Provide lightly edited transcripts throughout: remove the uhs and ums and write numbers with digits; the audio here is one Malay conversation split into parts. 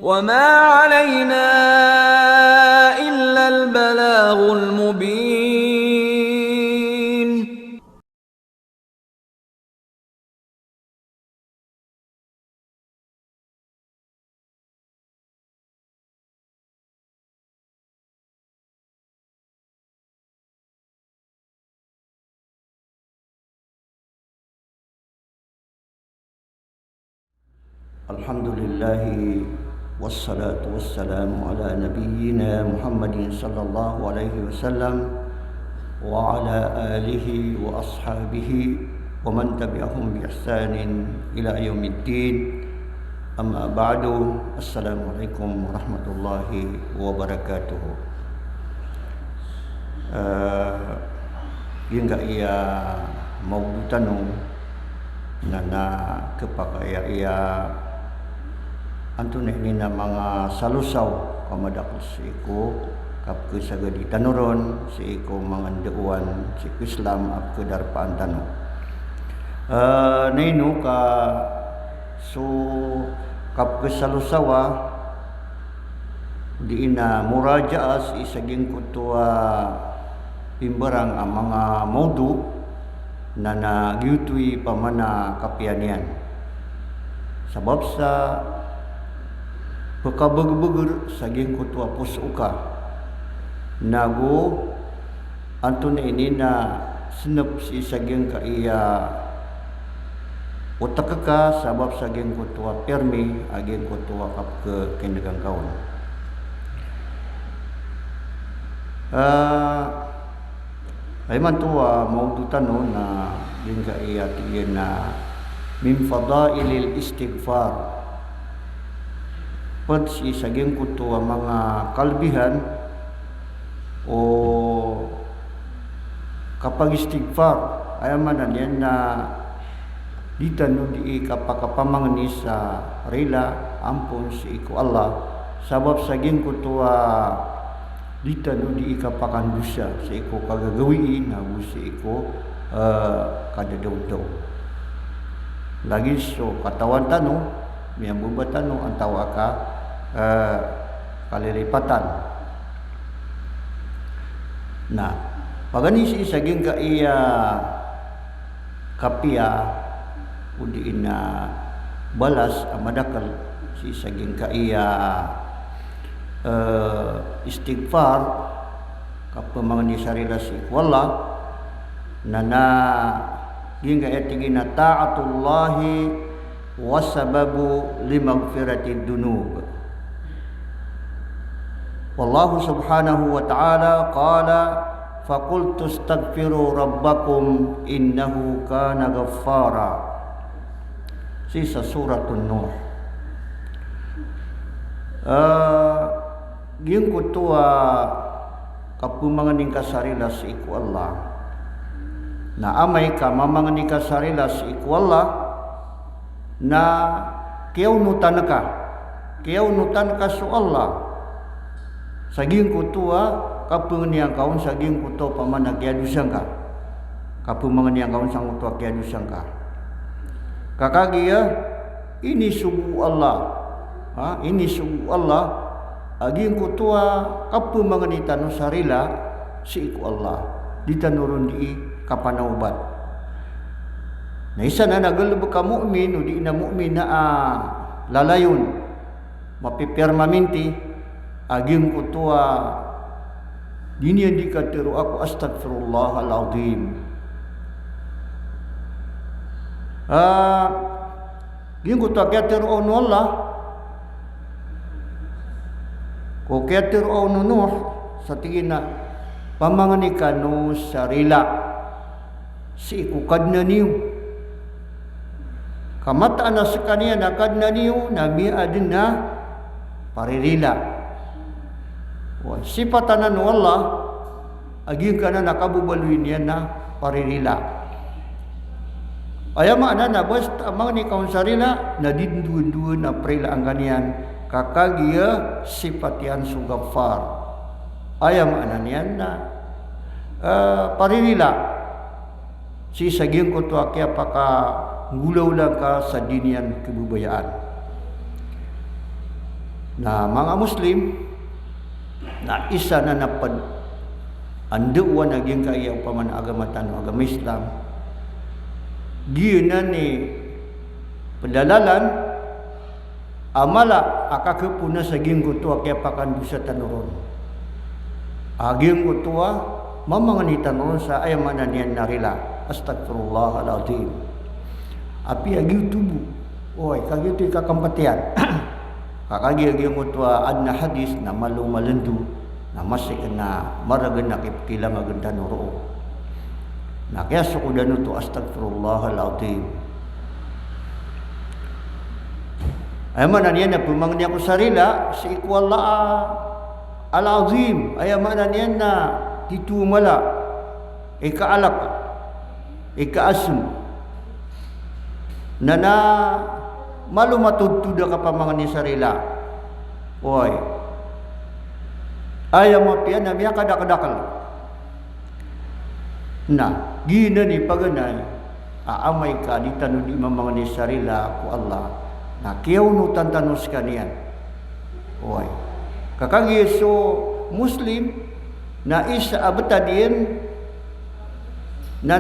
وما علينا إلا البلاغ المبين. Alhamdulillah wassalatu wassalamu ala nabiyyina Muhammadin sallallahu alaihi wasallam wa ala alihi wa ashabihi wa man tabi'ahum bi ihsanin ila yaumiddin. Amma ba'du. Assalamualaikum warahmatullahi wabarakatuh. Hingga ia mau tanu nana kepakaya ia antune nina mga salusaw kamadak siku kapke sagadi tanuron siku mangandeuan siku Islam apke darpaan tanu ninu ka su kapke salusawa diina murajaas isaging kutua pimbarang ang mga maudu na nagyutui pamana kapianian sabab sa pagkabagbagir saging kutua pusuka nago antun ini na senep si saging ka iya utakaka sabab saging kutua permi aging kutua kap ke kendegang kawan. Ayman tua mau tutano na hingga iya tiyan na min fadailil istighfar. Pad si saging kutua mga kalbihan o kapag istighfar ayaman yan na ditano di kapakapamangani sa rela ampun si iku Allah sabab saging kutua ditano di kapakan dosa sa iku kagagawiin na si iku kadadaw-daw lagi so katawan tano miyambuba tano ang tawa ka kalilipatan na pagani si saging ka iya kapia udiin na balas amadakal si saging ka iya istighfar kapamangani sarila si wala nana ginga etingin na ta'atullahi wasababu limaghfiratid dunub. Wallahu subhanahu wa ta'ala qala faqultu astaghfiru rabbakum innahu kana ghaffara. Sisa suratun Nuh. Ging kutua kapumanganing kasarila sa iku Allah na amay ka mamanganing kasarila sa iku Allah na kiyaw nutan ka sa Allah saging kutua kapunganiyang kaon saging kuto pamanagyadusan ka kapumanganiyang kaon sang kutua kyadusan ka kakagiya ini sugu Allah ini sugu Allah aging kutua kapumanganitan no sarila si iku Allah ditanurun di kapanaubat na isa na nagalubog ka mu'min o di na mu'min na lalayon mapipirmaminti aging kutua diniya di katiro ako astagfirullah al-azim aging kutua katiro ono Allah ko katiro ono Nuh sa tingin na pamanganikan no sarila si ikukad na niyo kamataan na sa kaniya nakad na niyo na miadin na paririla sipatanan no Allah aging ka na nakabubaluin yan na paririla ayama na basta amang ni kaun sarila na dinduan-duan na prila ang kaniyan kakagiya sipatian sugafar ayama na niyan na paririla si saging ko to akya paka ngulaw lang ka sa dinian kebubayaan Na mga Muslim na isa na napad anduwa naging kaya upaman agama tano agama Islam giuna ni pedalalan amala akakepuna saging kutua kaya pakan bisa tanuron aging kutua mamangani tanuron sa ayamana niyan narila astagfirullahaladzim api agi tubuh oi kagitu kakempatian kakagi agi kutua adna hadis na malu malendu na masih kena maragan nakipilang aganda nuro na kaya sukudan ito astagfirullahaladzim ay mana niya na pumang niya ko sarila si ikwala al-azim ay mana niya na titumala ikaalak ikaasum na malumatudtuda ka pa mga ni sarila oy ayaw mo piyan na miya kadakadakal na gina ni paganay aamay ka di tanong di mga ni sarila ko Allah na kiyaw tanos kaniyan oy kakagi so Muslim na isa abtadin na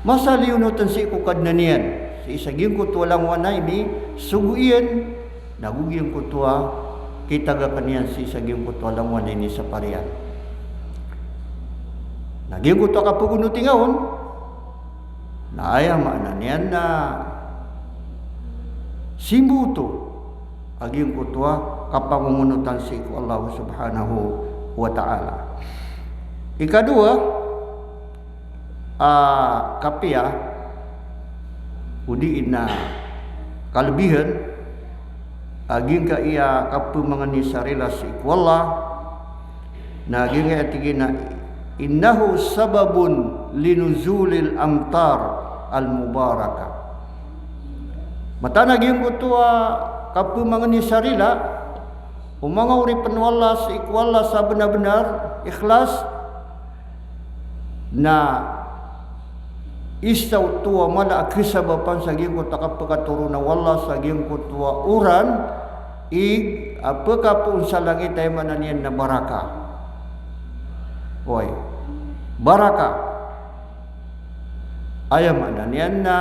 masaliw nutan si kukad na niyan si isaging kutwa lang wanay ni suguin nagugiyang kutwa kita kaniyan si isaging kutwa lang wanay ni sa parian naging kutwa kapugunutingawon na ayam na niyan na simbuto aging kutwa kapangungunutan si Allah subhanahu wa ta'ala. Ikadua kapia udiin na kalebihan aging ka iya kapu mangani sarila si Allah na aging ka tigina innahu sababun linuzulil amtar al mubarakah mata naging kutua kapu mangani sarila umanga uri penwala si ikwala sa benar-benar ikhlas na isaw tua mala akisabapan saging ko takapagaturunan wala saging ko tua uran ig apaka po sa langit ay mananian na baraka oy baraka ayam mananian na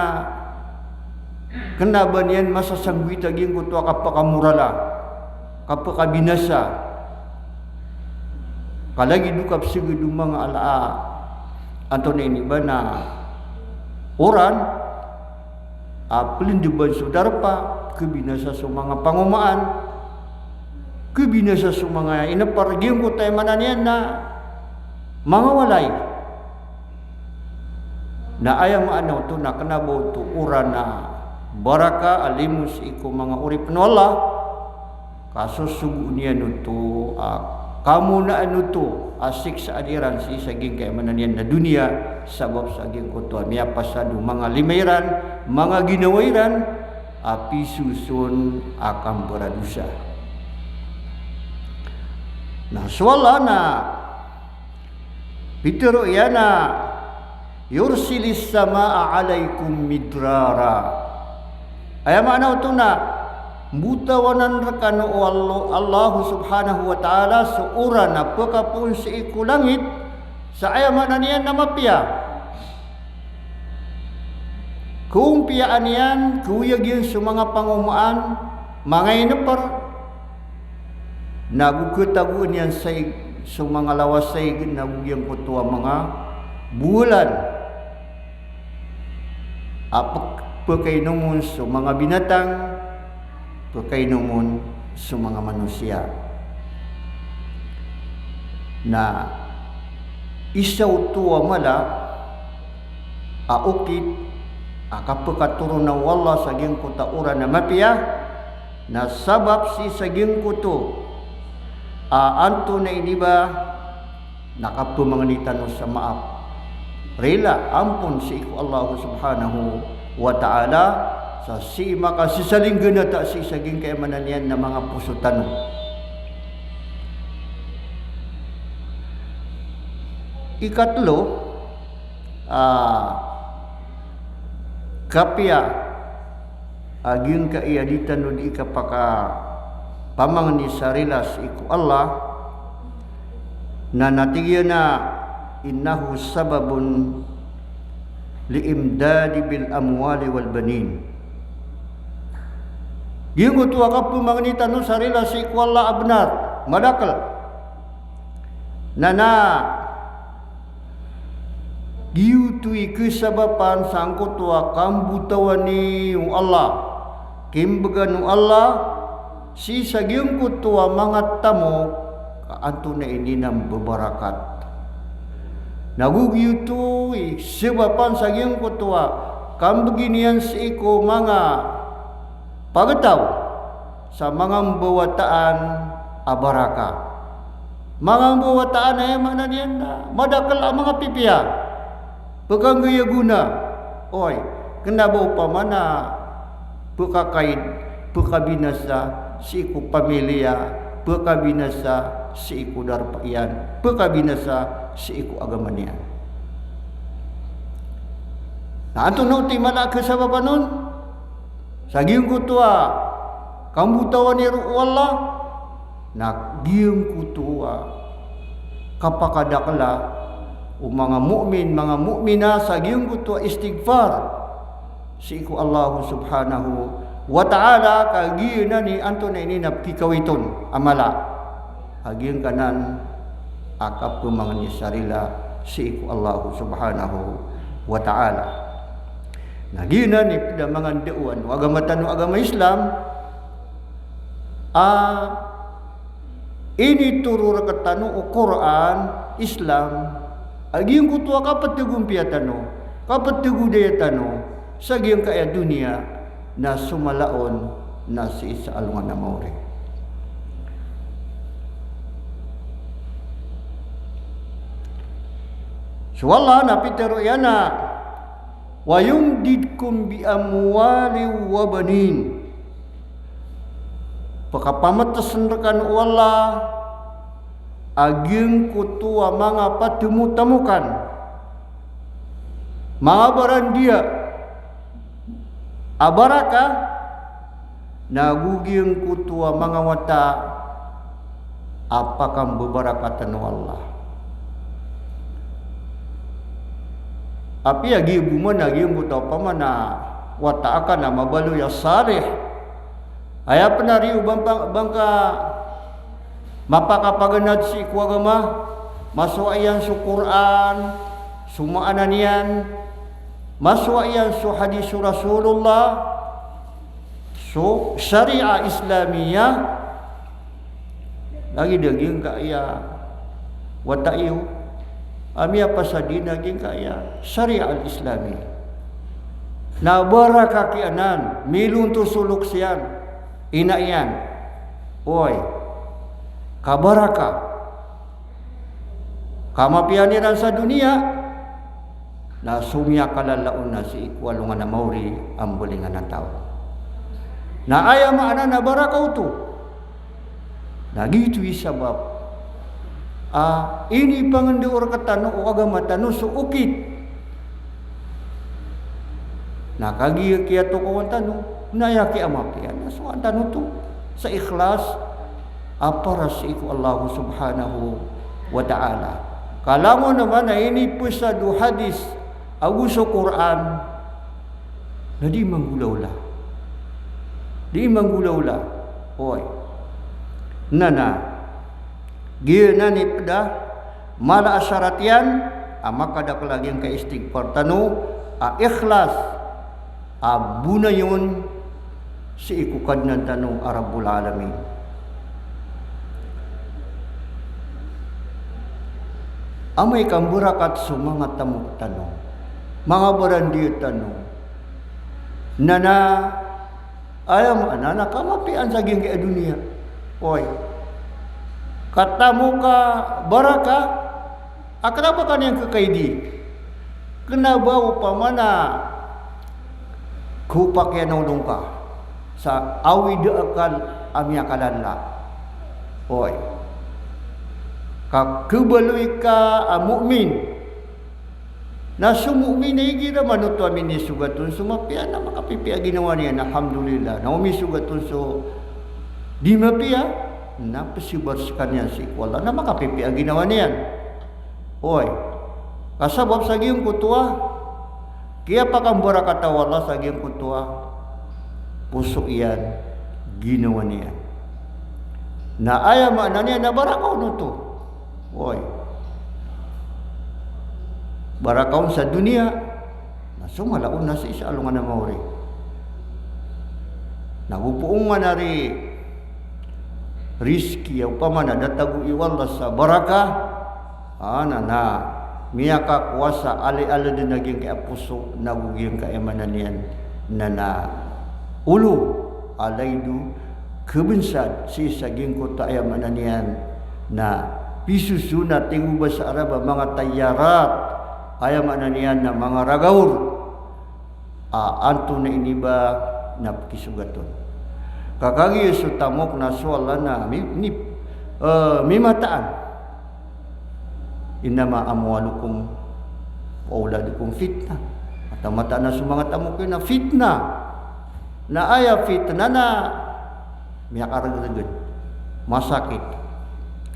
kenapa niyan masasangwit aging ko tua kapakamurala kapakabinasa kalagi dukap sige dumang ala anto na ini ba na oran pelinduban sudarpa kebinasa sa mga pangumaan kebinasa sa mga inaparagyung ko tayo mananian na mga walay na ayam ano to na kanabo to oran na baraka alimus iko mga urip nola kasusugo niya nuto kamu na ano to asik sa adiran si saging kay mananian na dunia sabab saging kutuan miya pasado mga limayran mga ginawairan api susun akan beradusa nah suala na pitero yana yursilis samaa alaikum midrara ay mana to na mutawanan rekano Allah subhanahu wa ta'ala seorang apakah pun seiku langit saya mana niyan na mapia kung piyaan yan kuyagin sa mga pangumaan mga inapar nagukutagun yan sa mga lawasay nagugyan ko tuwa mga bulan apakainumun sa mga binatang pagkainumun sa mga manusia na isaw tuwa mala aukit akapakaturo na wala saging kutaura na mapia na sabab si saging kuto anto na iniba nakapumanganitan sa maap rela ampun si Allah subhanahu wa ta'ala sa si makasisalinggan na ta si saging kay mananian na mga pusutan ikatlo kapya aging ka iya ditanu di kapaka pamang ni sarilas iku Allah na natigya na innahu sababun liimdadi bil amwali wal banin. Gingo tuwa ka pumangni tanu sarilas iku Allah abnar madakal nana giutui kesabapan sangko tua kambutawani Allah kimbaganu Allah si sagyong kutua mangat tamo kaanto na ini ng bebarakat nagugyutui sebapan sagyong kutua kambaginian si iko mga pagataw sa mga bawataan abaraka mga bawataan ay mana niyan na madakal ang mga pipiya pegang gaya guna, oi, kena bau pamana, pekakait, pekabinasa, si iku pamilia, pekabinasa, si iku darpaian, pekabinasa, si iku agamanian. Nah, anto nauti malak kesababan nun, saging kutua, kamu tahu ni Allah, nak giung kutua, kapakadakla. Mga mukmin, mga mukmina sa giyong kuto istighfar si iku Allah subhanahu wa ta'ala kagiyo na ni anto na ininap kikawiton amala agiyong kanan akap ko mga ni sarila si iku Allah subhanahu wa ta'ala nagiyo na ni pida mga deuan agamatan agama Islam ini turur katanu o Quran Islam aging kutua kapat tegumpiatano, kapat tegudayatano, sa giyang kaya dunia na sumalaon na si isa alungan na mauri. So Allah na pitero yana, wayumdidkum bi amwali wa banin. Pakapamatasan rekan Allah aging kutua mga patumutemukan mga barandia abaraka naguging kutua mga wata apakang bebarakatan Allah api agi buman aging kutua pamana wata akan na mabalu ya sarih aya penari bangka mapakapaganad si kuagama masuk ayan su Quran semua ananian masuk ayan su hadis Rasulullah su syariah Islamiyah lagi daging kaya wataiu ami apa sadi daging kaya syariah Islami na baraka kianan milun tu suluk sian inaian oi kabaraka kamapianiran sa dunia na sumya kalalaon na si ikwalungan na mauri ang bulingan ng tao na ayaw maana na baraka ito nagito'y sabab ini pangandoor katano o agama tano so ukit nakagiyakiyato ko ang tano nayaki amapian so ang tano to sa ikhlas aparas iku Allah subhanahu wa ta'ala. Kalau mo naman na ini pusa do hadis aguso Quran na di manggulawla. Di manggulawla. Hoy. Nana. Gina ni pada mala asyarat yan maka dak lagi yang ka istighfar tanu ikhlas abuna yun si iku kadnan tanu Rabbul Alamin. Amay kang burakat sa mga tamok tanong, mga barandiyo tanong, nana, ayaw mo, nana, kamapian sa geng kaya dunia. Oy, katamu ka baraka, kenapa kan yang kekaidi? Kenapa upamana kupak yan nulong ka sa awid akal amyakalan la. Oy, kakebalui ka mukmin Na sumumini gira manuto amin ni sugatun sumapia na makapipia ginawa niya alhamdulillah. Na umi sugatun so di mapia na pasibar sekanya si wala na makapipia ginawa niya. Oy. Kasabab sa giyong kutua kaya pa kang barakata wala sa giyong kutua puso iyan ginawa niya. Na aya makna niya na barakaw no to. Oy. Barakaw sa dunia na sumalaon na sa isa alungan na mauri. Nagupuong manari rizki o pamana datagu iwala sa baraka ana na miyaka kuasa ali-ali din naging kaya puso naguging kaemanan niyan na ulo alaydu kebensan si saging kota ayamanan niyan na pisusuna tinguba sa araba mga tayarat ayamanan niyan na mga ragaur anto na iniba na kisugaton kakagi su tamok na suwala na mimataan inama amwalukum wa auladukum fitnah mata-mata na sumangat amok na fitnah na aya fitnah na miyakaragagad masakit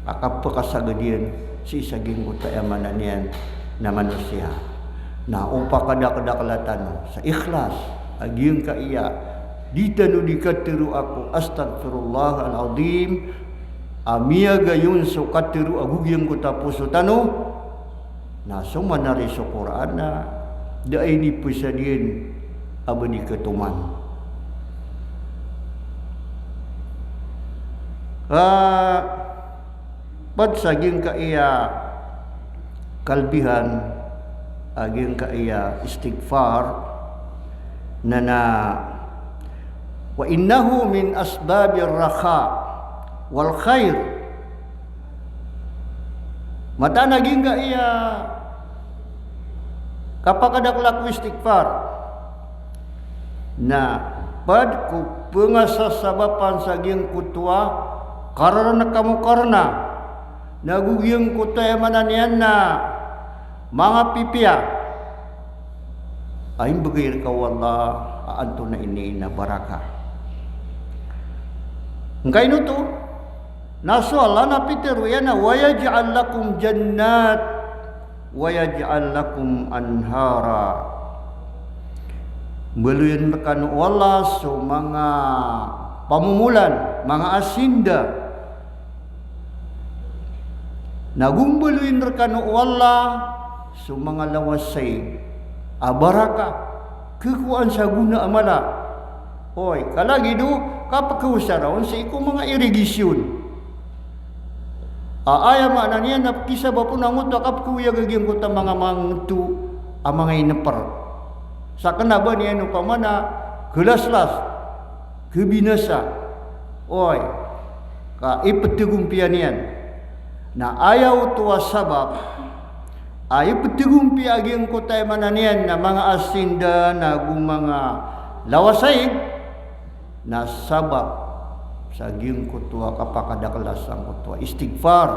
akapakasagadian si saging utayamanan niyan na manusia na upa kada-kadakalatan sa ikhlas aging kaiya ditanu dikatiru aku astagfirullahaladzim amia gayon so katiru agugyang ko tapuso tano na sumanari sa Quran na daay ni pusadin abani ketuman pad saging kaiya kalbihan aging kaiya istighfar na wa innahu min asbabir rakha wal khair mata naging ga iya kapakadak laku istighfar na pad ku pengasasabapan saging kutua karena kamu karena nagugyang kutaya mananian na mga pipia ay bagay ka wala aanto na ini na baraka ngkay no to naso Allah na pitiru yan na wayaj'al lakum jannat wayaj'al lakum anhara meluyan rekan wala so mga pamumulan mga asinda nagumbeluin rekan wala so mga lawasay abaraka kekuan sa guna amala oy kalagi do kapagkausaron sa iko mga irigisyon aaya makna niya na kisa ba po nangot kapagkuya gaging ko ta mga mangtu ang mga inapar sa kanaba niya no pamana gelaslas kebinasa oy ka ipetigumpian niyan na ayaw tuwa sabab ay petigumpi aging kotay mananian na mga asinda na mga lawasay na sabab sa aging kutua kapakadaklas ang kutua istighfar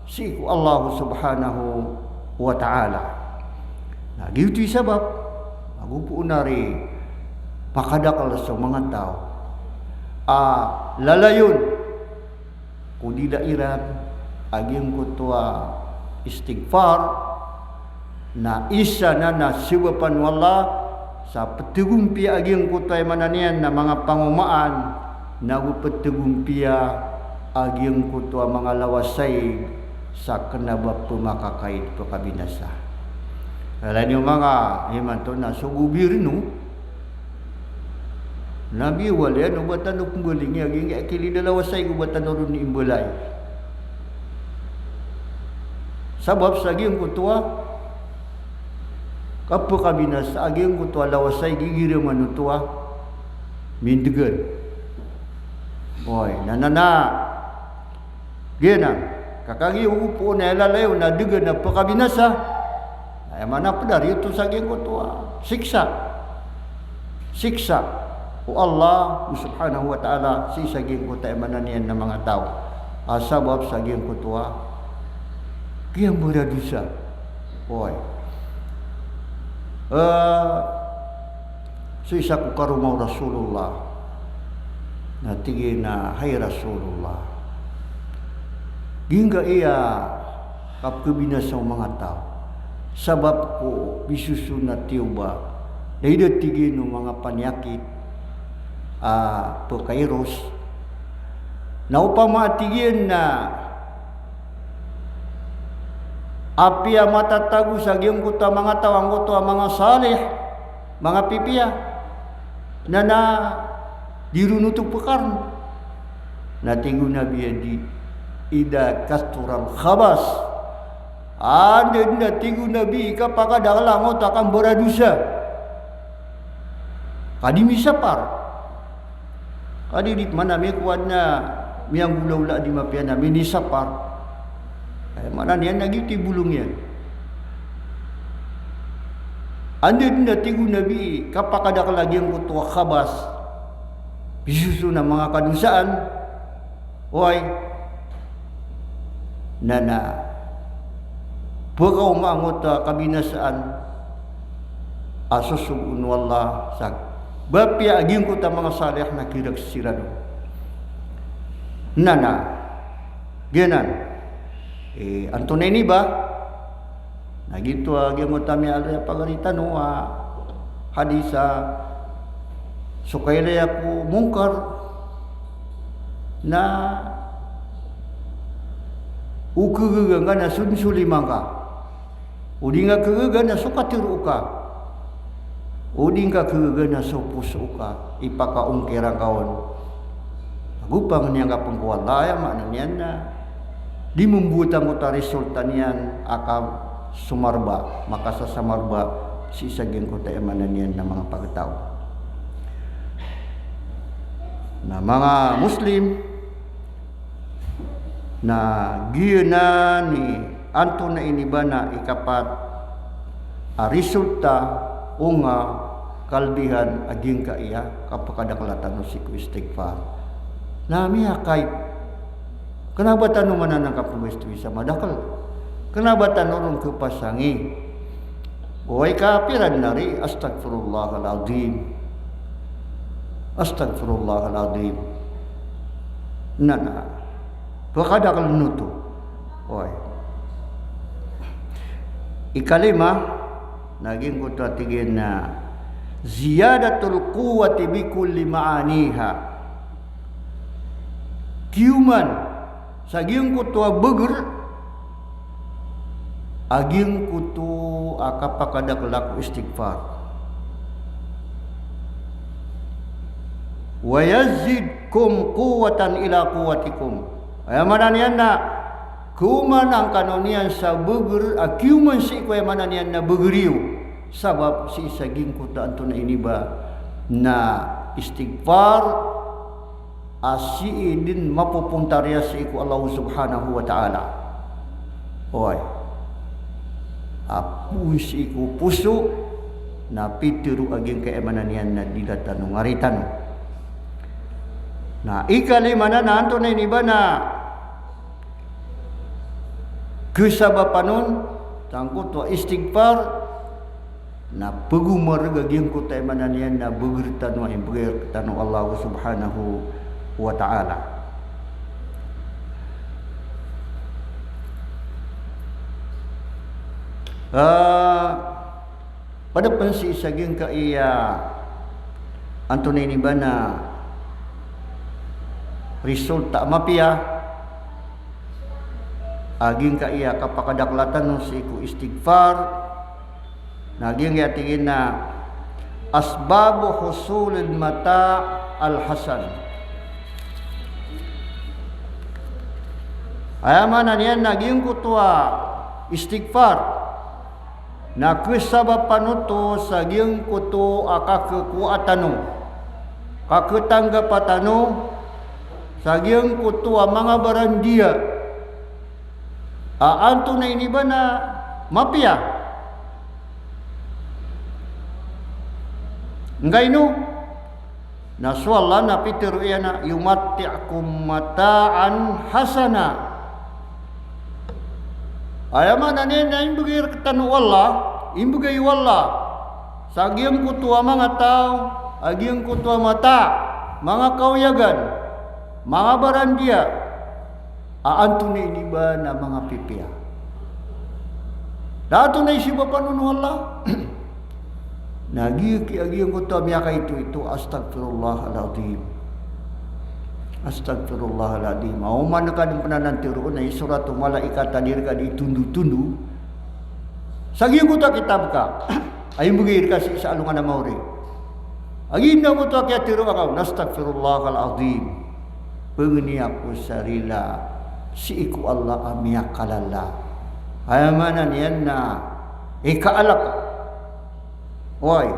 si Allah subhanahu wa ta'ala na gitu sabab magupo na rin pakadaklas sa mga tao lalayon kung di dairan aging kutua istighfar na isa na siwapan wala sa petigumpi aging kutay mananian na mga pangumaan na petigumpiya aging kutua mga lawasay sa kanaba pumakakait pakabinasa. Alam niyo mga himanto na sugubir no nabi wala no batan no pumbuling aging akili lawasay gubatan no ni imbulay. Sabab sa aging kutua kapakabinas sa aging kutua lawasay gigira manutua mindegan oy nanana gena kakagi upo na lalayo na degan na pakabinasa ay mana padari ito sa aging kutua siksa o Allah subhanahu wa ta'ala si saging kuta mananian ng mga tao sabab sa aging kutua kiyang muradusa oy Sisa ku karumah Rasulullah na tingin na hay Rasulullah hingga iya kap kebinasang mga tao sabab ko bisuso na tiuba dahil tigin ng mga panyakit pagkairos na upang matigin na apia matatago sa giyong kuta mga tawang kuta mga salih mga pipiya na dirunutok pekarn na tinggu nabi di ida kastural khabas anda na tinggu nabi kapag adalang akan beradusa kadi misapar kadi di mana mi kuat na miang gula-gula di mapia na minisapar mana niya nagiti bulong yan anda na tinggu nabi kapag adalang kutua khabas bisuso ng mga kadusaan oy nana pagkaw maangot kabinasaan asusubun wallah sa bapya aging ko ta mga salih na kiragsirado nana genan antonay ni ba nagito aging mo tami alaya pagalitan o hadisa so kaya ako mungkar na ukagaga na sunsulimang ka udi nga kagaga na sukatiru ka udi nga kagaga na supuso ka ipakaungkirang kaon agupang niya nga pangkuwalaya maanan yan na di membuta mo ta resulta niyan akam sumarba makasasamarba si isagin ko ta emanan yan na mga pagtao na mga Muslim na giyana ni anto na iniba na ikapat resulta o nga kalbihan aging kaiya kapag kadaklatan si istighfar na miya kahit kenapa tanong manan ang kapag sa madakal kenapa tanong kepasangi buhay kapiran nari astagfirullahaladzim Astagfirullahaladzim. Nana. Pakada kalnuto. Oy. Ikalima naging ko tigin na ziyadatul quwwati bi kulli ma'aniha. Kiuman saging ko to beger aging ko to akapakada laku istighfar. Wa yazidkum quwwatan ila quwwatikum. Ay manan yan na kuman ang kanonian sa beger akiuman si ko manan yan na begeriu sabab si saging kuta anto na iniba na istighfar asiidin mapupuntarya si ko Allah Subhanahu wa taala. Oy. Apu si ko puso na pitiru aging kaemanan yan na dilatan ng ngaritan. Na ikalima na nanto na iniba na kesabapanon tangkot wa istighfar na pagumar gaging ko tayo mananian na bugirtan wa imbugirtan Allah Subhanahu wa ta'ala. Pada pensi saging ka iya anto na iniba na result tak mapia aging ka iya kapakadaklatan no si ku istighfar naging yatingin na asbabu husulil mata al hasan ayamanan yan naging kutua istighfar na kesabab panuto saging kutu akakekuatano kaketanggapatano saging kutua mga barandia anto na iniba na mapia ngaino naswalla na pitiru na yumatti'akum mata'an hasana ayaman na imbugir ketanu wallah imbugay wallah sagiang kutua mga tao, agiang kutua mata, mga kauyagan, mga barandia, aanto na iniba na mga pipia. Dato na isiba panuno Allah. Agiang kutua miyaka itu astagfirullahaladzim. Astagfirullahaladzim. Mauman ka din pananantiroon na isuratu malaikat tadir ka di tundu-tundu. Sagiang kutua kitab ka. Ayun bugir kasi sa alungan na mauri. Agin na kutua kaya tiro akaw. Astagfirullahaladzim. Pengni ako sarila. Si iku Allah amiyak kalala. Ayamanan yan na ikaalak. Why?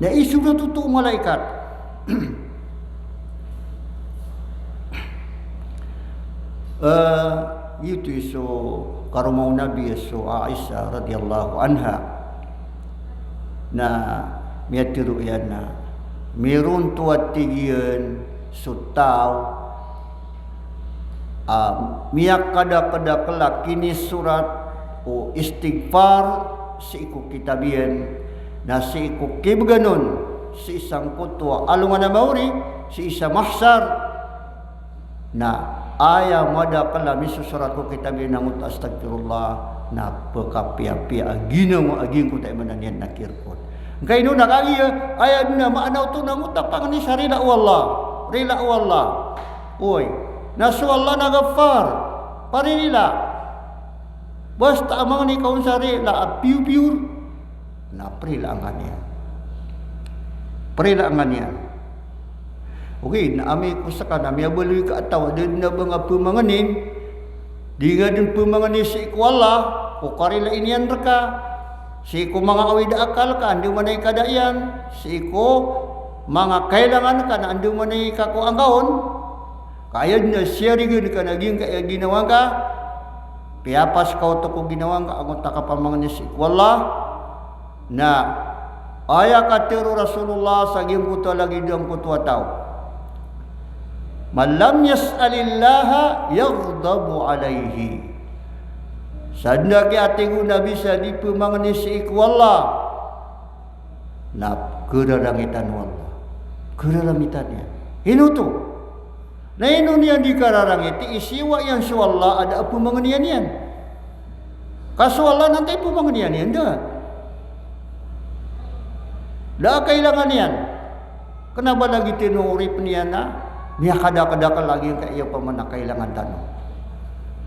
Na isu na totoo malaikat. Itu iso karumau Nabi iso Aisyah radhiyallahu anha na miyatiru yan na meron tuat tigian sutaw miyak kada kelak kini surat o istighfar si iku kitabian na si iku kibganon si isang kutwa alungan na mauri si isa mahsar na aya mada kala misu surat ko kitabian namut astagfirullah na pekapia-pia agina mo aging ko tayo mananian nakirkot kay no nakagiya aya na maanaw to namut tapang ni sarila wallah rila wallah oy nasu Allah na ghaffar parinila basta amang ni kaun sari la piu-piur na prilangan niya okay na ami ko sa kanami abaloy ka ataw din na mga pumanganin di nga din pumanganin si ikwala o karila inian raka si ko mga awida akal ka andi manay kadayan si ko mga kailangan ka na andi manay kakuanggaon kaya na siyarigan ka naging kaya ginawa ka piyapas ka o ko ginawa ka ang takapamanganis ikwala na aya katero Rasulullah sa giyang kuto lagi diyang kuto tao malam yas'alillaha yaghdabu alayhi sadna ki ating Nabi sa di pamanganis ikwala na kerarangitan wallah kerarangitan niya hinuto na ino niyan di kararangiti isiwa yan sa Allah ada pumangnian yan. Kaso Allah nanti pumangnian yan dah. Dah kailangan yan. Kenapa lagi tinurip niyan na? Niya kada-kada lagi yung kaya pa man kailangan tanong.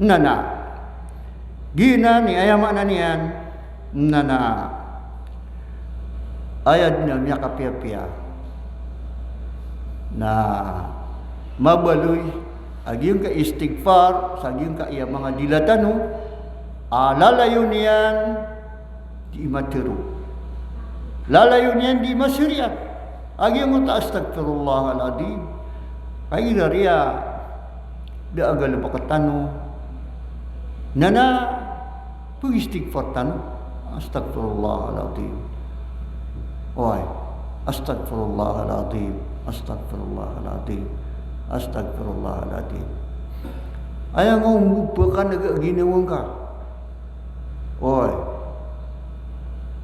Nana. Gina ni ayama na niyan. Nana. Ayad na niya kapia-pia. Na mabaloy aging ka istighfar saging ka iya mga dilatano lalayo niyan di matiro lalayo niyan di masyariat aging mo ta astagfirullahaladzim kay riya da agal pakatano nana pag istighfar tano astagfirullahaladzim oy astagfirullahaladzim astagfirullahaladzim astagfirullahaladzim ayaw nga umupa ka nagaginawang ka oy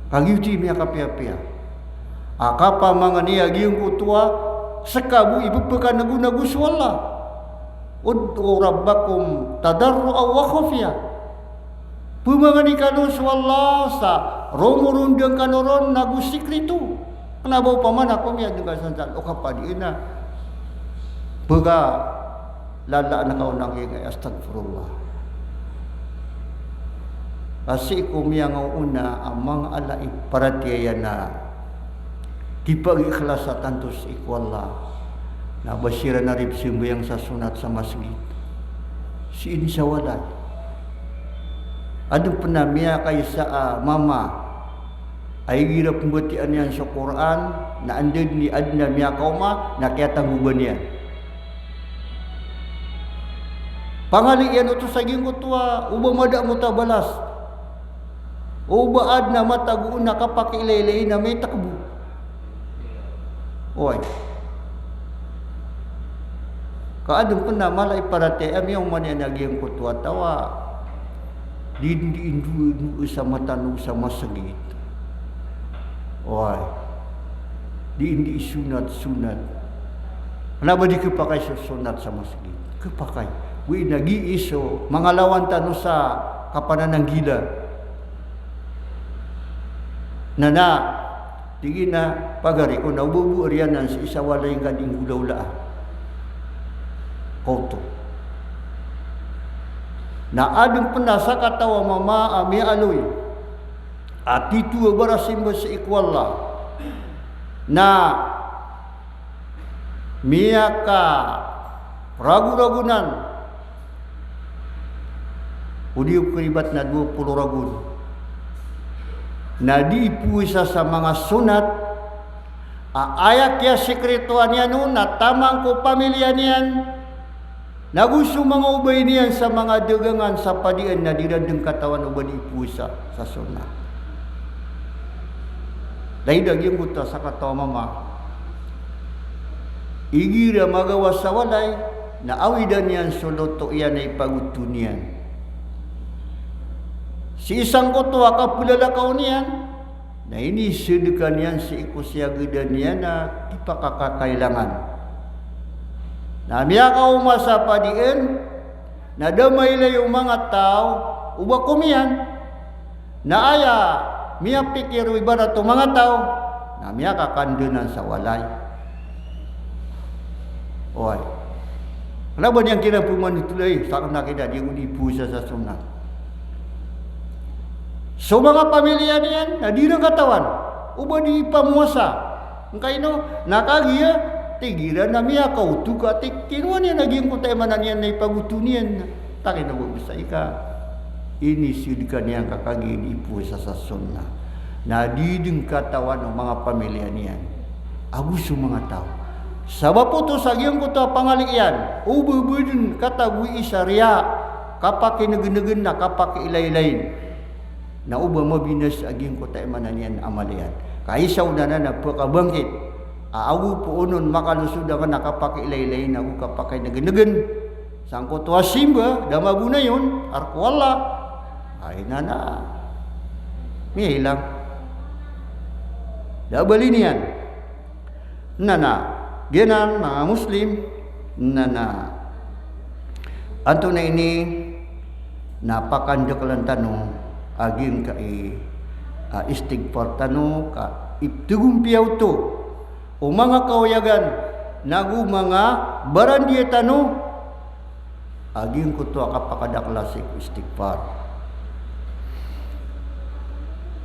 kagiuti miya kapia-pia akapa mga niya giyong kutua sakabu ibupa ka nagunagus wala ud'u rabbakum tadarru'a wa khufya pumangani kanus wala sa romurundang kanoron nagusikritu kenapa paman ako miya juga sanjal o kapadiin na baga lala na kaunang ingay astagfirullah kasi kumiyang una amang alai paratiya na kipag-ikhlas sa tantos ikwala na basira na rib simbayang sa sunat sa masjid si insa walay adong panamiya kay sa mama ay girap pembutian yan sa Quran na andid ni adna miya kauma na kaya tangguban yan pangali yan ito sa gingo tuwa uba mada mo tabalas uba adna mataguun na kapakilay na may takbo oy kaadong pun na malay parate am yung manyan nagyang kutuwa tawa di indu sa matanong sa masagit Wah, di indi sunat. Kenapa dikepakai sunat sama sekali? Kepakai. Wi nagi iso mangalawan tanu sa kapanan ng gila. Nana, tingin na pagari ko na ububu riyanan sa isa walay nga ding hula-hula. Kauto. Na adong puna sa katawa mama ami aloy. At ito barasimba sa ikwala na miya ka ragu-ragunan udiyo keribat na 20 ragun na dipuisa sa mga sunat ayak ya sekretuan yan na tamang ko pamilya niyan na gusto mga ubay niyan sa mga dagangan sa padian na dirandang katawan uban ipuisa sa sunat. Dahil yung buta sa katawa mama igira magawa sa walay na awidan yan suluto yan ay pagutunian. Si isang kutuwa kapulalakaw niyan na inisidkan yan si ikusiyagidan niya na ipakakakailangan. Na miya ka umasa padiin na damay la yung mga tao uba kumiyan na aya miya pikir ibarat to mga tao na miya kakandunan sa walay. Oy. Kenapa yang kira puman itulay sa nakita di udipusa sa sunat. So mga pamilya niyan na di nang katawan uba di pamuasa. Engkay no nakagiya tigiran na miya kautu ka kinuan niya naging kutay manan niyan na ipagutunian. Takin na bisa ika. Ini sidkan yang kakagi dipusa sa sunnah. Na diding katawan ng mga pamilya niyan. Agusto mga tao. Sabab po to sagyang ko to pangalian. Ububudin katagwi isarya. Kapaki naginagin na kapaki ilay-ilayin. Na uba mabinas agyang ko tayo mananian amalian. Kaisaw na napakabangkit. Aawu po unon makalusod ka na kapaki ilay-ilayin. Agu kapaki naginagin. Sangko to asimba. Damabu na yun. Arkwala. Ay nana. May hilang. Dabali niyan. Nana. Genan mga Muslim na anto na ini napakanjakalan tanong aging ka istighfar tanong ka iptugumpiyaw to o mga kawayagan nagu mga barandiya tanong aging ko to kapakadaklasik istighfar.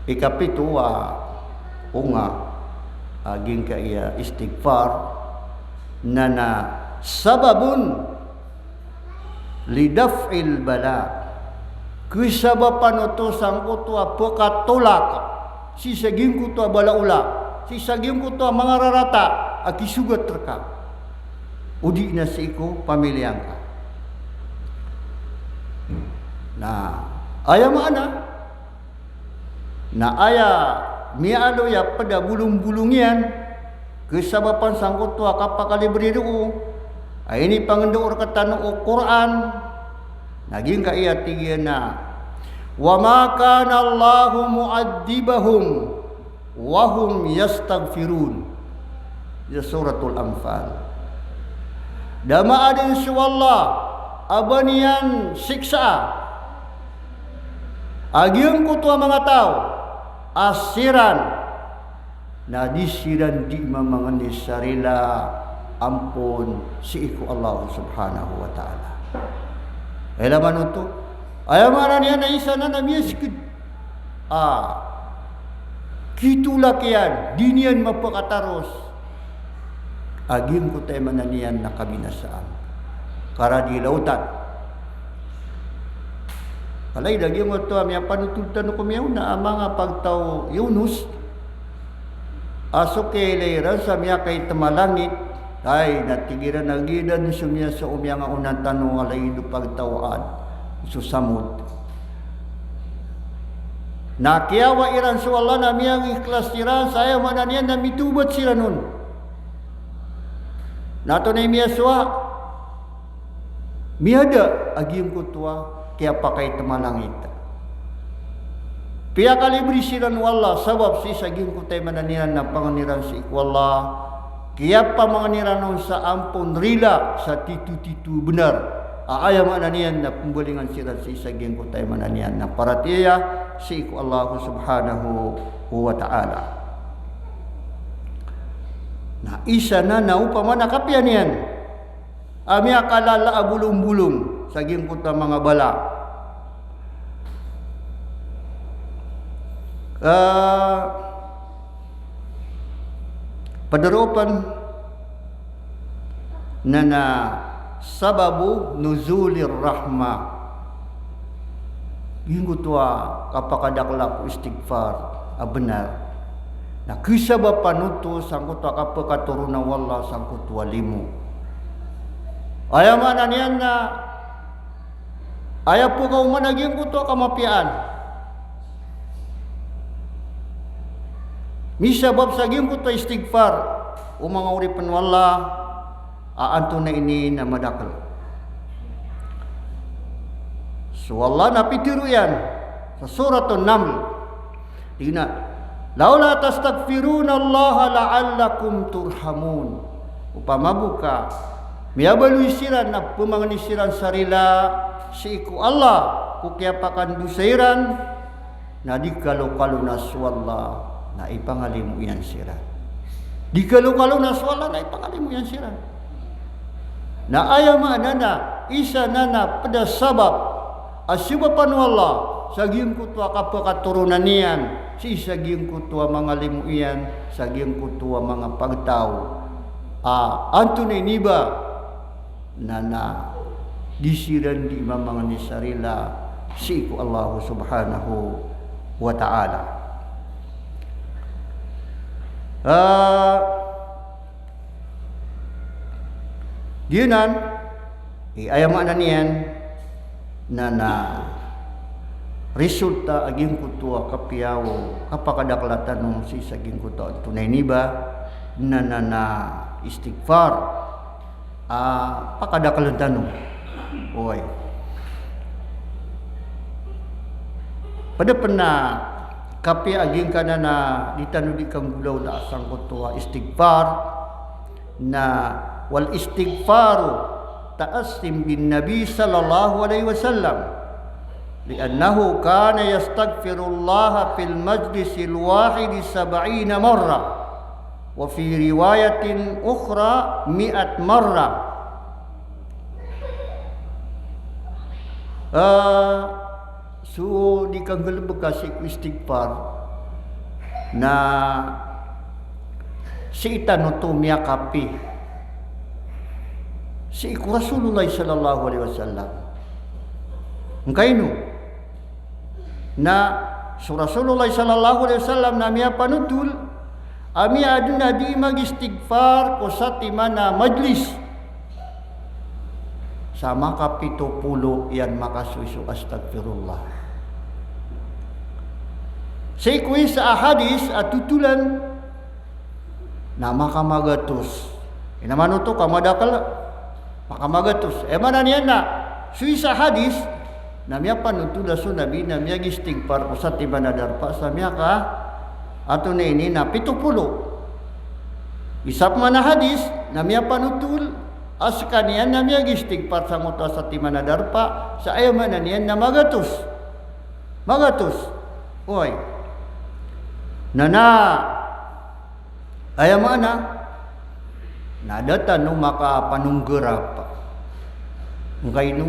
Ikapito unga aging ka istighfar na sababun lidaf'il bala kusabapan to sangko to pakatulak si saging ko to balaula si saging ko to mga rarata akisugat terka udi na si ko pamilyang ka na aya mana na aya mialo ya pada bulung-bulungian kesabapan sangkut tu kapakali beriru ini pangendur kata o Quran naging ka iya tigena wa ma kana Allahu mu'adzibahum wa hum yastaghfirun ya suratul Anfal dama adin suwallah abanian siksa agiang kutua mga tao asiran na disiran di mamangani sarila ampun si iku Allah subhanahu wa ta'ala. Elaman ito ayamaran yan na isa na namiyaskid kitulak yan dinian mapakataros aging ko tayo mananian na kabinasaan kara di lautan kalay lagi mo ito amya panututan ko miyaw na mga pagtaw Yunus aso kailayran sa miya kay tamalangit ay natigiran nagidan sumya sa umya nga unang tanong alay do pagtawaan susamod nakiyawa iran sa wala na miyang ikhlas tira saya mananian na mitubat sila nun nato na miya suwa miyada agim ko tuwa kaya pa kay tamalangit Pia kali berisiran wallah sabab si saging kutai mananiran na panganiran si wallah. Kia pa manganiran sa ampun rila sa titu-titu benar. Ayam mananian na pembulingan sirat si saging kutai mananian na paratiya si Allah subhanahu wa ta'ala. Na isa na upamana kapian yan. Ami akalala bulung-bulung saging kuta mga bala. Padarupan na sababu nuzulir rahmah. Hingga tua kapakadaklak istighfar benar. Na kisaba panuto sangkut apa katuruna wallah sangkut walimu. Ayamana niyan na aya po kau managing kuto kamapian. Misa bab saging kuto istighfar umang uripan wallah aanto na ini na madakal. So Allah napitiru yan sa suratun Naml. Tingnan. Laula tastaghfiruna Allah la'allakum turhamun. Upama buka miabaluisiran na pumanganisiran sarila si iku Allah kukiapakan dusairan na dikalo-kalo na suwallah na ipangalimu yan sira. Dikalo-kalo na suwallah na ipangalimu yan sira. Na ayama nana isa nana pada sabab asibapan wallah saging kutua kapakaturunan niyan si saging kutua mga limuian saging kutua mga pagtao anto na iniba nana disiran di mga nisarila si iku Allah subhanahu wa ta'ala. Diunan ayaman na niyan na resulta aging kutua kapiyawo kapakadaklatan ng si saging kutua tunay niba na istighfar pakadaklatan oy pada pernah kapi aging kana na ditanudi kang gulaw na asang kutua istighfar na wal istighfaru ta'assim bin Nabi sallallahu alaihi wasallam li'annahu kana yastaghfirullah fil majlisil wahidi 70 marra wa fi riwayatin ukhra 100 marra. So di kanggal bekasi istighfar na si itanuto miyakapi si iku Rasulullah sallallahu alaihi wasallam. Ngkainu na so Rasulullah sallallahu alaihi wasallam na miya panutul ami aduna di magistighfar ko sa timana majlis sama kapitupulo yan makasuiso astagfirullah. Sa ikuwi sa ahadis at tutulan na makamagatos. Inaman ito kamadakal makamagatos. Mana niyan na suisa hadis na miya panutula so nabi na miya istighfar ko sa timana darpa sa miya ka ato na ini na 70. Isap man na hadis na miya panutul as kaniyan na miya istighfar sa muta sa timana darpa sa ayaman na niyan na magatos. Oy. Nana ayaman na nadata no makapanunggerap ngay no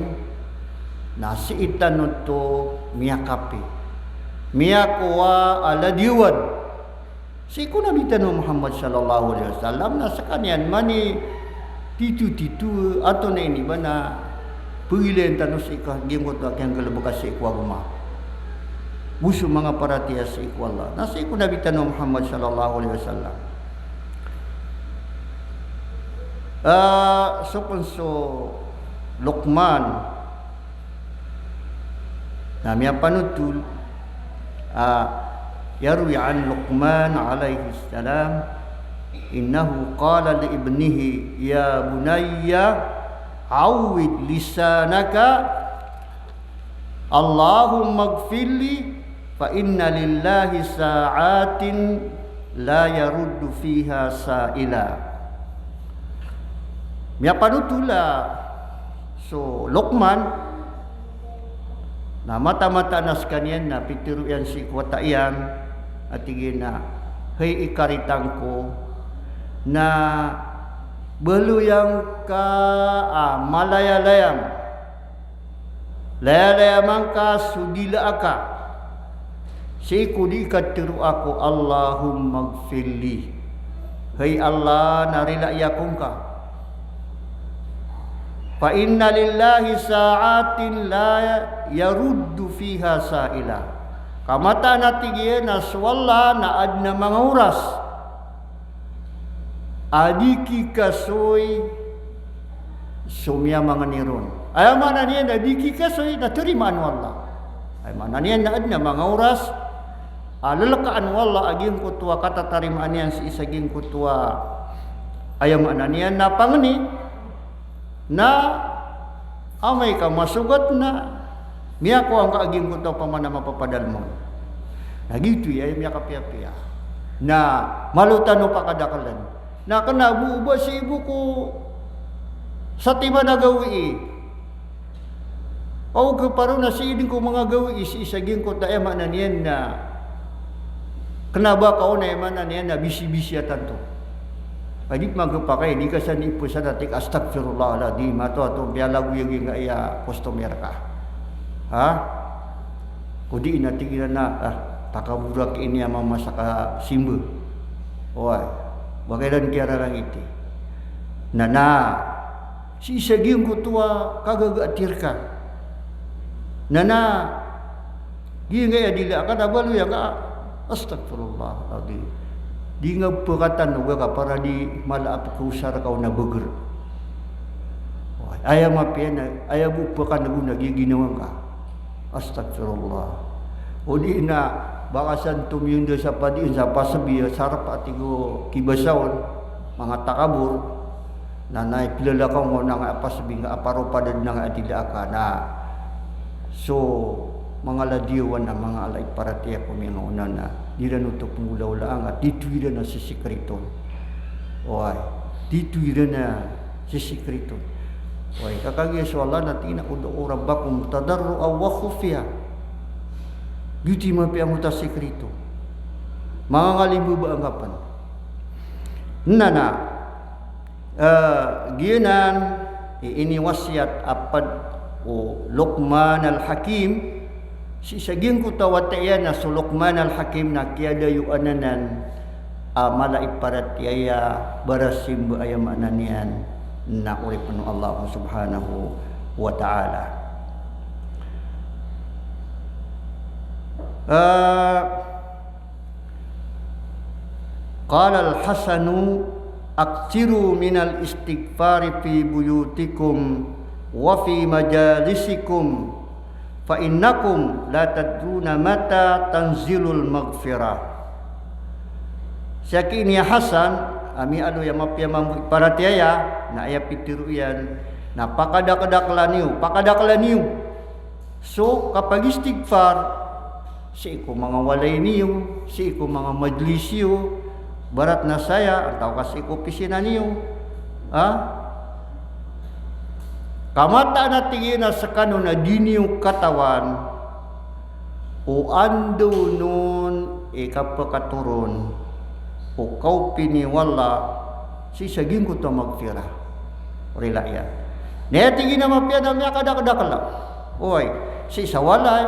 nasiitan no to miyakapi miyakuwa ala diwan si ko nabitan no Muhammad sallallahu alaihi wasallam na sa kanyan mani titu ato na ini ba na pilihan tanong si ka gingot na kayang kalabakas si ikwa guma buso mga paratiya si ikwa Allah nasa ko nabitan no Muhammad sallallahu alaihi wasallam. So Luqman nami panutul yarwi an Luqman alaihi salam innahu qala li ibnihi ya bunayya awwid lisanaka Allahumma ighfirli fa inna lillahi sa'atin la yaruddu fiha sa'ila. Mia panutula so Luqman na mata-mata nas kanyan na pitiru yan si kwataian at na hey ikaritang ko na beluyang ka malaya-layam laya-layamang ka sudila aka si kudi katiru ako Allahumma gfirli hey Allah narila iyakong ka fa inna lillahi sa'atin la yaruddu fiha sa'ila. Kamata natigye na swalla na adna mga oras. Adiki kasoy sumya mga niron. Ay mana niya na adiki kasoy na terimaan wala. Ay mana niya na adna mga oras. Alalakaan wala aging kutwa kata tarimaan niya si isaging kutwa. Ay mana niya na pangni na amay ka masugat na miya ko ang kaaging ko ito pamana mapapadal mo. Nagito ay miya kapia-pia na malutan o pakadakalan na kanabuba si ibu ko sa tiba na gawi o kaparo na si idin ko mga gawi isaging ko tayo mananiyan na kanaba ka o na mananiyan na bisi-bisi atan to. Adik magpakay di ka sa nipo sa datik astagfirullahaladzim ato bialagu yung iya customer ka. Ha? Kudi inatigina na takaburak ini ama masaka simbo. Oy, bagailan kira lang iti. Nana si isaging kutua kagagatir ka. Nana gingay adila ka nabalu ya ka astagfirullahaladzim. Di nga pagkatan ka para di malaap kusar kau na burger. Ayaw mapian, ayaw bupakan na nagiginawan ka. Astagfirullah. O di na, bakasan tumyunda sa padiin sa pasabi, sarap atigo kibasawon, mga takabur, na naipilala ka mo nga pasabi nga aparopadad na nga adila ka na. So, mga ladiwan na mga alay para tiya kuminuna na dira nuto pumulaw-laang at dituira na si sikreton. Oy, dituira na si sikreton. Oy, kakagya so Allah na tinakudo rabbakum tadarru'a wa khufya. Giti man pi ang uta sikreto. Mga ngalibu ba anggapan? Nana, giyanan ini wasiat apad o Luqman al-Hakim si saging ko tawatayan na Luqman al-Hakim na kiyada yuananan malaip parat yaya barasim ayam ananian na uripan Allah subhanahu wa ta'ala. Qala al-Hasanu aksiru minal istighfari fi buyutikum wa fi majalisikum fa innakum la tadruna mata tanzilul maghfirah. Syaki ni Hasan ami adu yang mapia mambu paratiaya na aya pitiru yan na pakadaklaniu so kapag istighfar si ko mga walay niyo si ko mga majlisyo barat na saya atau kasi ko pisina niyo kamata na tingin na sa kano na diniyong katawan o ando nun ikapakaturon o kau piniwala si saging ko ito magfira rila yan na tingin na mapya na miya kadakadakala oy si sawalay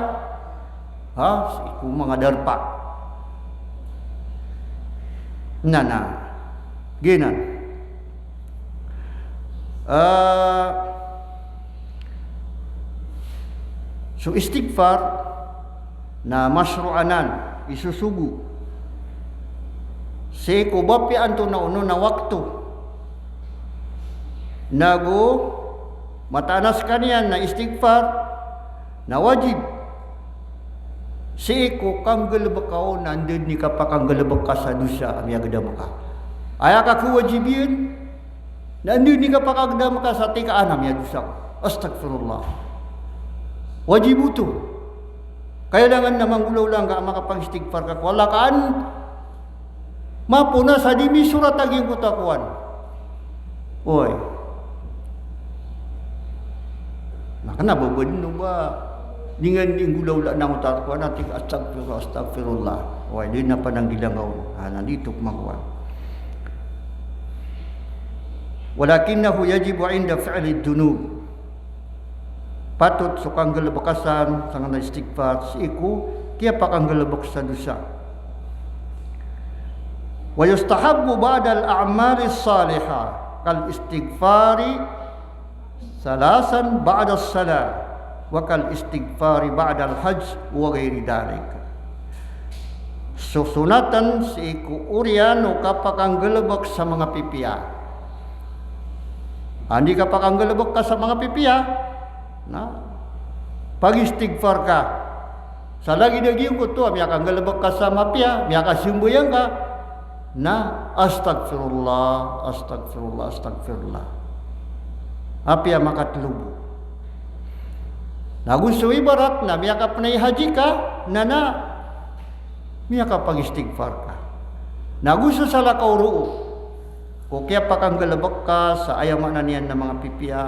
si kung mga darpa nana ginan so istighfar na masru'anan isusugu si kubapi anto na uno na waktu nago matanas kanian na istighfar na wajib si ko kang galbakaw nandun ni kapakang galbaka sa dusa amya gadamaka aya ka kuwajibin nandun ni kapakang gadamaka sa tikaan amya dusa astagfirullah wajib itu Kailangan namang ulang ka makapang-istighfar ka ku Allah kaan mapuna sa dimi surat aging kutakuan. Oy. Maka nababadin ba dengan gulaw la nang kutakuan natin astagfirullah. Oy, di na panang dilangaw. Nandito kumakuan. Walakinahu yajibu inda fi'li dunub. Patut sukang gelebekasan sangan istighfar siku kia pakang gelebek sa dosa. Wa yustahabbu ba'da al-a'mali salihah kal istighfari salasan ba'da as-salat wa kal istighfari ba'da al-hajj wa ghairi dalik. Susunatan siku urian o kapakang gelebek sa mga pipiya. Andi kapakang gelebek ka sa mga pipiya, pag-istighfar ka. Sa lagi daging ko to, miya kang galabak ka sa mapya, miya ka simbuyang ka, na astagfirullah, astagfirullah, astagfirullah. Apya makatlubo. Nagusto ibarat na miya ka panay haji ka, na miya ka pag-istighfar ka. Nagusto sa lakaw roo, o kaya pa kang galabak ka sa ayaman na niyan ng mga pipiya,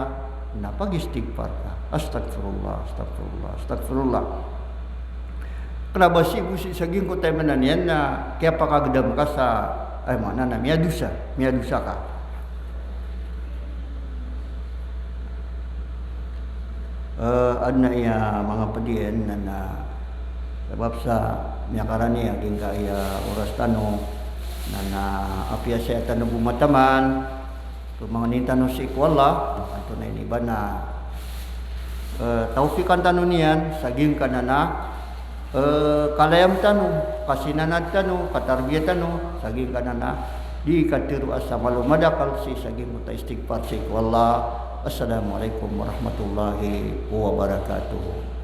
na pag-istighfar ka. Astagfirullah, astagfirullah, astagfirullah. Kenapa sih busi saging ko tayo mananian na kaya pakagdam ka sa ay mana na miya dusa ka. Adna iya mga padiyan na sebab sa miya karani aging kaya oras tanong na apya siya tanong bumataman kung mga nintano si Kuala ato na iniba na taufikan tanong niyan saging kanana kalayam tanong kasinanad tanong katarbiyat tanong saging kanana di katiru asa malumadakal si saging muta istighfar si Kuala. Assalamualaikum warahmatullahi wabarakatuh.